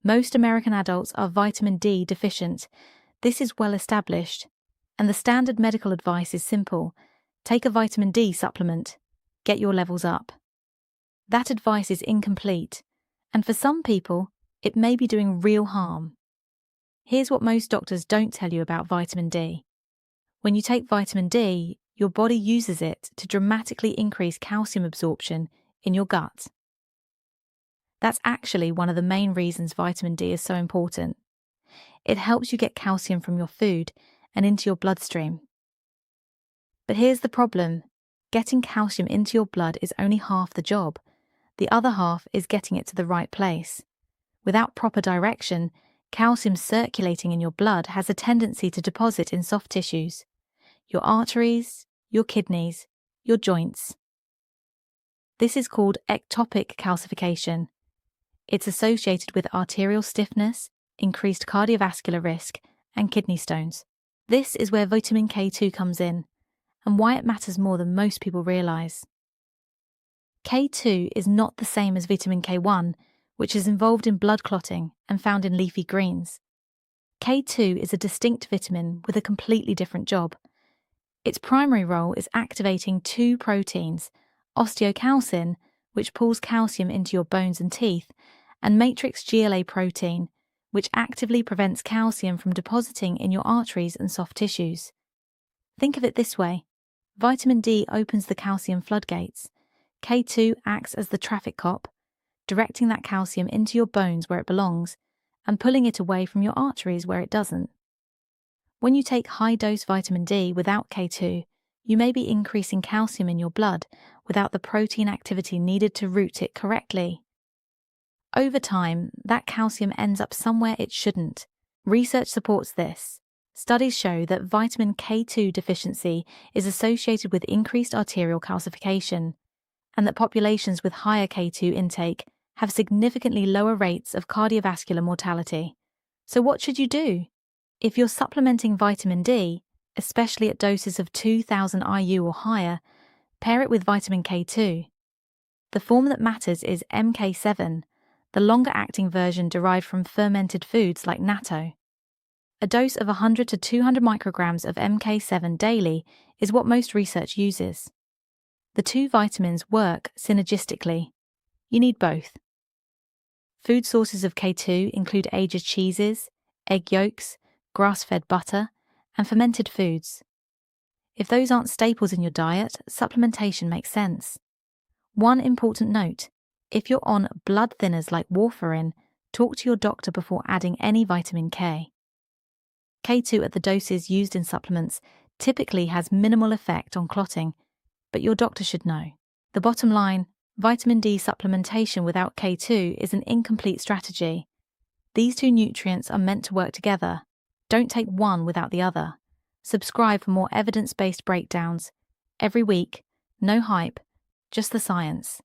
Most American adults are vitamin D deficient. This is well established, and the standard medical advice is simple: take a vitamin D supplement, get your levels up. That advice is incomplete, and for some people, it may be doing real harm. Here's what most doctors don't tell you about vitamin D. When you take vitamin D, your body uses it to dramatically increase calcium absorption in your gut. That's actually one of the main reasons vitamin D is so important. It helps you get calcium from your food and into your bloodstream. But here's the problem: getting calcium into your blood is only half the job. The other half is getting it to the right place. Without proper direction, calcium circulating in your blood has a tendency to deposit in soft tissues: your arteries, your kidneys, your joints. This is called ectopic calcification. It's associated with arterial stiffness, increased cardiovascular risk, and kidney stones. This is where vitamin K2 comes in, and why it matters more than most people realize. K2 is not the same as vitamin K1, which is involved in blood clotting and found in leafy greens. K2 is a distinct vitamin with a completely different job. Its primary role is activating two proteins: osteocalcin, which pulls calcium into your bones and teeth, and matrix GLA protein, which actively prevents calcium from depositing in your arteries and soft tissues. Think of it this way: vitamin D opens the calcium floodgates. K2 acts as the traffic cop, directing that calcium into your bones where it belongs and pulling it away from your arteries where it doesn't. When you take high-dose vitamin D without K2, you may be increasing calcium in your blood without the protein activity needed to route it correctly. Over time, that calcium ends up somewhere it shouldn't. Research supports this. Studies show that vitamin K2 deficiency is associated with increased arterial calcification, and that populations with higher K2 intake have significantly lower rates of cardiovascular mortality. So what should you do? If you're supplementing vitamin D, especially at doses of 2000 IU or higher, pair it with vitamin K2. The form that matters is MK7, the longer-acting version derived from fermented foods like natto. A dose of 100 to 200 micrograms of MK7 daily is what most research uses. The two vitamins work synergistically. You need both. Food sources of K2 include aged cheeses, egg yolks, grass-fed butter, and fermented foods. If those aren't staples in your diet, supplementation makes sense. One important note: if you're on blood thinners like warfarin, talk to your doctor before adding any vitamin K. K2 at the doses used in supplements typically has minimal effect on clotting, but your doctor should know. The bottom line: vitamin D supplementation without K2 is an incomplete strategy. These two nutrients are meant to work together. Don't take one without the other. Subscribe for more evidence-based breakdowns. Every week, no hype, just the science.